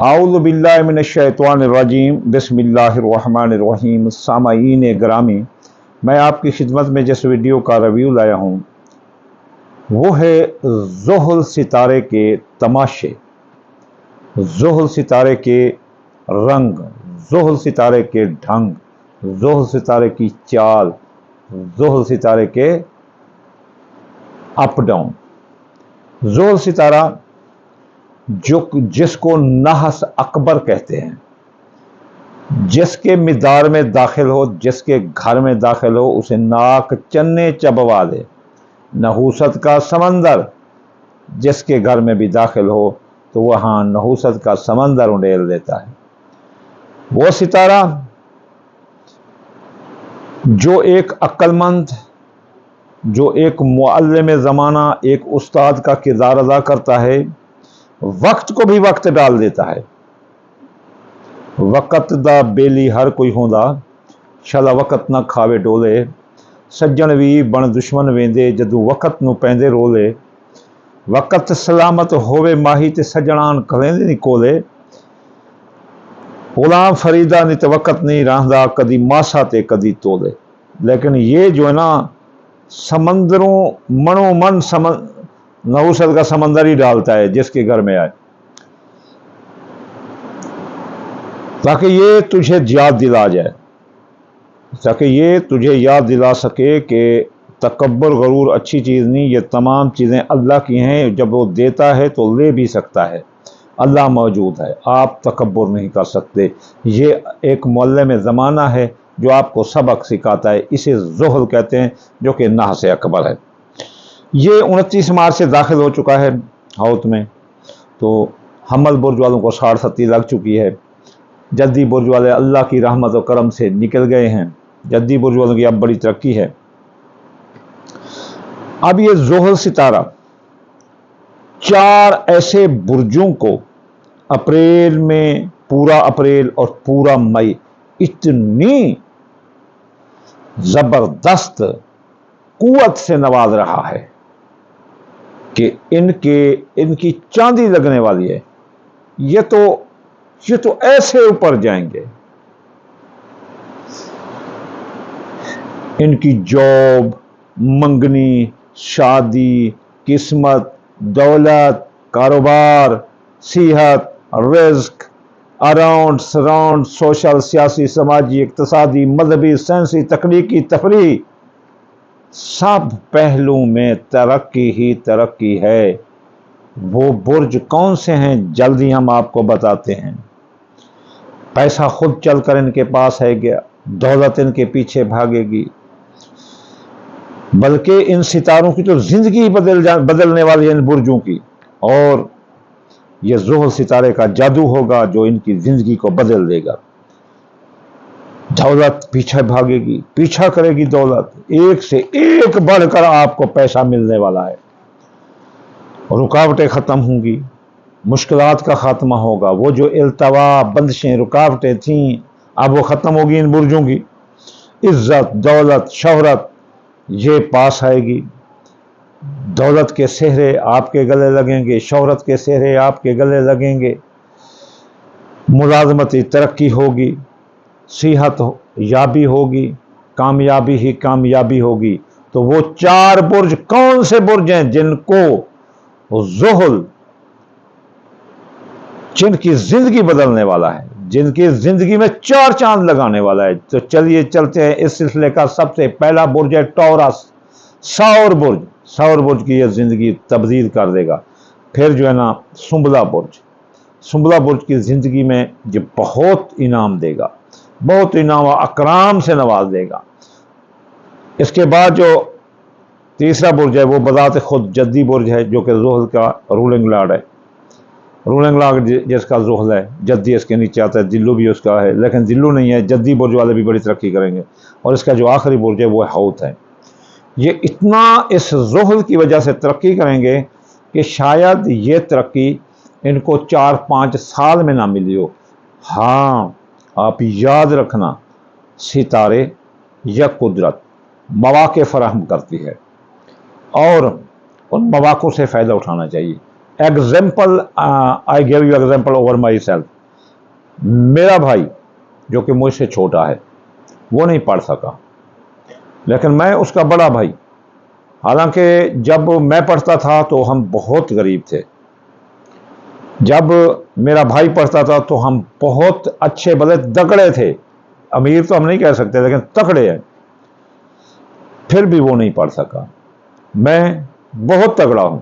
आऊज़ु बिल्लाहि मिनश्शैतानिर्रजीम बिस्मिल्लाहिर्रहमानिर्रहीम। सामाईन ग्रामी, मैं आपकी खिदमत में जिस वीडियो का रिव्यू लाया हूँ वो है ज़ुहल सितारे के तमाशे, ज़ुहल सितारे के रंग, ज़ुहल सितारे के ढंग, ज़ुहल सितारे की चाल, ज़ुहल सितारे के अप डाउन। ज़ुहल सितारा जिसको नहस अकबर कहते हैं, जिसके मिदार में दाखिल हो, जिसके घर में दाखिल हो, उसे नाक चन्ने चबवा दे। नहूसत का समंदर जिसके घर में भी दाखिल हो तो वहाँ नहूसत का समंदर उंडेल देता है। वो सितारा जो एक अक्लमंद, जो एक मुअल्लिम ज़माना, एक उस्ताद का किरदार अदा करता है, वक्त को भी वक्त डाल देता है। वक़्त दा बेली हर कोई होंदा, शला वक़्त ना खावे डोले, सज्जन भी बन दुश्मन वेंदे, जदू वक़्त नू पैंदे रोले। वक़्त सलामत होवे माही ते सजणान कलेंदे नी कोले। गुलाम फरीदा नित वक़्त नहीं रहंदा, कदी मासा ते कदी तोले। लेकिन ये जो है ना, समंदरों मनो मन नहुसत का समंदर ही डालता है जिसके घर में आए, ताकि ये तुझे याद दिला जाए, ताकि ये तुझे याद दिला सके कि तकब्बुर गरूर अच्छी चीज़ नहीं, ये तमाम चीज़ें अल्लाह की हैं। जब वो देता है तो ले भी सकता है, अल्लाह मौजूद है, आप तकब्बुर नहीं कर सकते। ये एक मुअल्लिम ज़माना है जो आपको सबक सिखाता है, इसे ज़ुहल कहते हैं, जो कि नहस अकबर है। ये 29 मार्च से दाखिल हो चुका है हाउत में, तो हमल बुर्ज वालों को 60-70 लग चुकी है। जद्दी बुर्ज वाले अल्लाह की रहमत और करम से निकल गए हैं। जद्दी बुर्ज वालों की अब बड़ी तरक्की है। अब ये ज़ुहल सितारा 4 ऐसे बुर्जों को अप्रैल में, पूरा अप्रैल और पूरा मई, इतनी जबरदस्त कुव्वत से नवाज रहा है कि इनकी चांदी लगने वाली है। ये तो ऐसे ऊपर जाएंगे। इनकी जॉब, मंगनी, शादी, किस्मत, दौलत, कारोबार, सेहत, रिस्क, अराउंड सराउंड, सोशल, सियासी, समाजी, इक्तसादी, मजहबी, साइंसी, तकनीकी, तफरी, सब पहलू में तरक्की ही तरक्की है। वो बुर्ज कौन से हैं, जल्दी हम आपको बताते हैं। पैसा खुद चलकर इनके पास है गया, दौलत इनके पीछे भागेगी, बल्कि इन सितारों की तो जिंदगी बदलने वाली है इन बुर्जों की। और यह ज़ुहल सितारे का जादू होगा जो इनकी जिंदगी को बदल देगा। दौलत पीछे भागेगी, पीछा करेगी दौलत, एक से एक बढ़कर आपको पैसा मिलने वाला है। रुकावटें खत्म होंगी, मुश्किलात का खात्मा होगा। वो जो इल्तवा, बंदिशें, रुकावटें थीं, अब वो खत्म होगी इन बुर्जों की। इज्जत, दौलत, शोहरत ये पास आएगी। दौलत के सेहरे आपके गले लगेंगे, शोहरत के सेहरे आपके गले लगेंगे। मुलाजमती तरक्की होगी, सेहत याबी होगी, कामयाबी ही कामयाबी होगी। तो वो 4 बुर्ज कौन से बुर्ज हैं जिनको ज़ुहल, जिनकी जिंदगी बदलने वाला है, जिनकी जिंदगी में 4 चांद लगाने वाला है। तो चलिए चलते हैं। इस सिलसिले का सबसे पहला बुर्ज है टॉरस, सौर बुर्ज। सौर बुर्ज की यह जिंदगी तब्दील कर देगा। फिर जो है ना सुंबला बुर्ज, सुंबला बुर्ज की जिंदगी में ये बहुत इनाम देगा, बहुत इनाम अकराम से नवाज देगा। इसके बाद जो तीसरा बुर्ज है वो बजाते खुद जद्दी बुर्ज है, जो कि ज़ुहल का रूलिंग लॉर्ड है। रूलिंग लॉर्ड जिसका ज़ुहल है, जद्दी इसके नीचे आता है, दिल्लू भी उसका है, लेकिन दिल्लू नहीं है। जद्दी बुर्ज वाले भी बड़ी तरक्की करेंगे। और इसका जो आखिरी बुर्ज है वो हाउत है। ये इतना इस ज़ुहल की वजह से तरक्की करेंगे कि शायद ये तरक्की इनको 4-5 साल में ना मिली हो। हाँ, आप याद रखना, सितारे या कुदरत मौके फराहम करती है और उन मौक़ों से फ़ायदा उठाना चाहिए। Example I give you example over my self. मेरा भाई जो कि मुझसे छोटा है वो नहीं पढ़ सका, लेकिन मैं उसका बड़ा भाई, हालांकि जब मैं पढ़ता था तो हम बहुत गरीब थे, जब मेरा भाई पढ़ता था तो हम बहुत अच्छे भले तगड़े थे, अमीर तो हम नहीं कह सकते लेकिन तगड़े हैं, फिर भी वो नहीं पढ़ सका। मैं बहुत तगड़ा हूं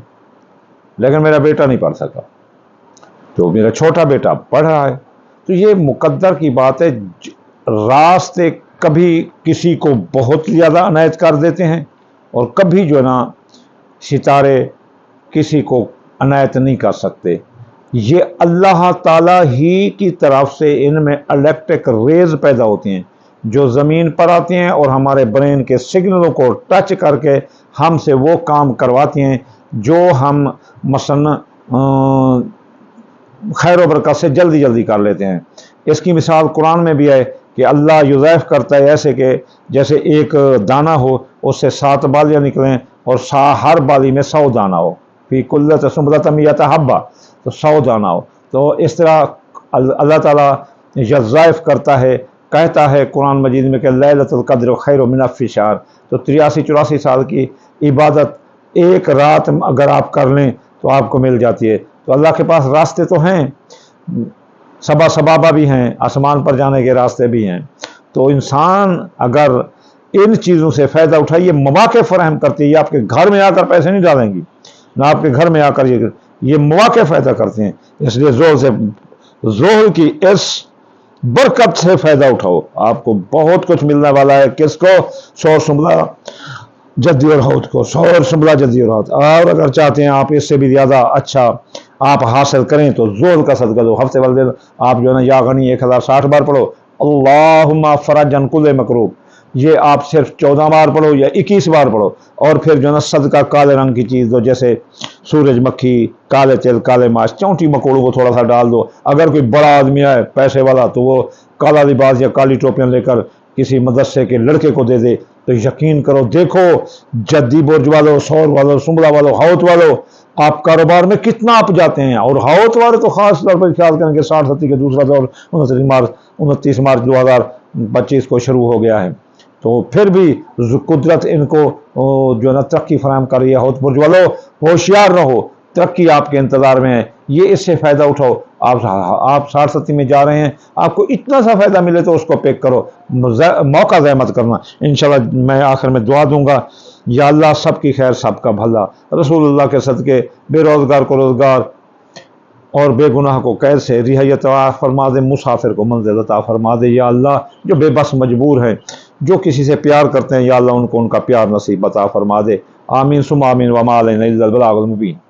लेकिन मेरा बेटा नहीं पढ़ सका, तो मेरा छोटा बेटा पढ़ रहा है। तो ये मुकद्दर की बात है, रास्ते कभी किसी को बहुत ज़्यादा अनायत कर देते हैं और कभी जो है ना सितारे किसी को अनायत नहीं कर सकते। ये अल्लाह ताला ही की तरफ से इनमें इलेक्ट्रिक रेज पैदा होती हैं जो ज़मीन पर आती हैं और हमारे ब्रेन के सिग्नलों को टच करके हमसे वो काम करवाती हैं जो हम मसलन खैर बरकत से जल्दी जल्दी कर लेते हैं। इसकी मिसाल कुरान में भी है कि अल्लाह युज़ैफ़ करता है ऐसे कि जैसे एक दाना हो, उससे 7 बालियाँ निकलें और हर बाली में 100 दाना हो, फी कुल्लत सुंबलतम मियत हब्बा, तो 100 दाना हो। तो इस तरह अल्लाह ताला युज़ैफ़ करता है, कहता है कुरान मजीद में कि लैलतुल क़द्र खैरुम मिन अल्फ़ि शहर। तो 83-84 साल की इबादत एक रात अगर आप कर लें तो आपको मिल जाती है। तो अल्लाह के पास रास्ते तो हैं, सबा सबाबा भी हैं, आसमान पर जाने के रास्ते भी हैं। तो इंसान अगर इन चीज़ों से फ़ायदा उठाइए, मौक़े फ़राहम करती है, ये आपके घर में आकर पैसे नहीं डालेंगी, ना आपके घर में आकर ये मौक़े फ़ायदा करते हैं। इसलिए ज़ोहर की इस बरकत से फ़ायदा उठाओ, आपको बहुत कुछ मिलने वाला है। किसको? शौर सुमला जद्दी और हौद को, शौर सुमला जद्दी और हौद। और अगर चाहते हैं आप इससे भी ज़्यादा अच्छा आप हासिल करें तो ज़ोहर का सदका दो। हफ्ते वाले दिन आप जो है ना या गनी 1060 बार पढ़ो, अल्लाहुम्मा फरजन कुल्ले मकरूब, ये आप सिर्फ 14 बार पढ़ो या 21 बार पढ़ो। और फिर जो है ना सदका काले रंग की चीज़ दो, जैसे सूरजमुखी, काले तिल, काले माश, चौंटी मकोड़ों को थोड़ा सा डाल दो। अगर कोई बड़ा आदमी है पैसे वाला तो वो काला लिबास या काली टोपियाँ लेकर किसी मदरसे के लड़के को दे दे, तो यकीन करो देखो जद्दी बुर्ज वालों, शौर वालों, सुमला वालों, हौत वालों, आप कारोबार में कितना आप जाते हैं। और हौत वाले तो खास तौर पर ख्याल करें कि 60-70 के दूसरा दौर 29 मार्च 2025 को शुरू हो गया है। तो फिर भी कुदरत इनको जो है ना तरक्की फराहम कर रही है। हौत बुर्ज वालों होशियार रहो, तरक्की आपके इंतज़ार में है, ये इससे फ़ायदा उठाओ। आप 60-70 में जा रहे हैं, आपको इतना सा फ़ायदा मिले तो उसको पिक करो, मौका ज़ाया मत करना। इंशाल्लाह मैं आखिर में दुआ दूंगा, या अल्लाह सबकी खैर सबका भला, रसूलुल्लाह के सदके बेरोज़गार को रोज़गार और बेगुनाह को कैद से रिहायत फरमा दे, मुसाफिर को मंज़िल अता फरमा दे। या अल्लाह जो बेबस मजबूर हैं, जो किसी से प्यार करते हैं, या अल्लाह उनको उनका प्यार नसीब अता फरमा दे। आमीन सुम आमीन व मा अलैना इल्लल बलागुल मुबीन।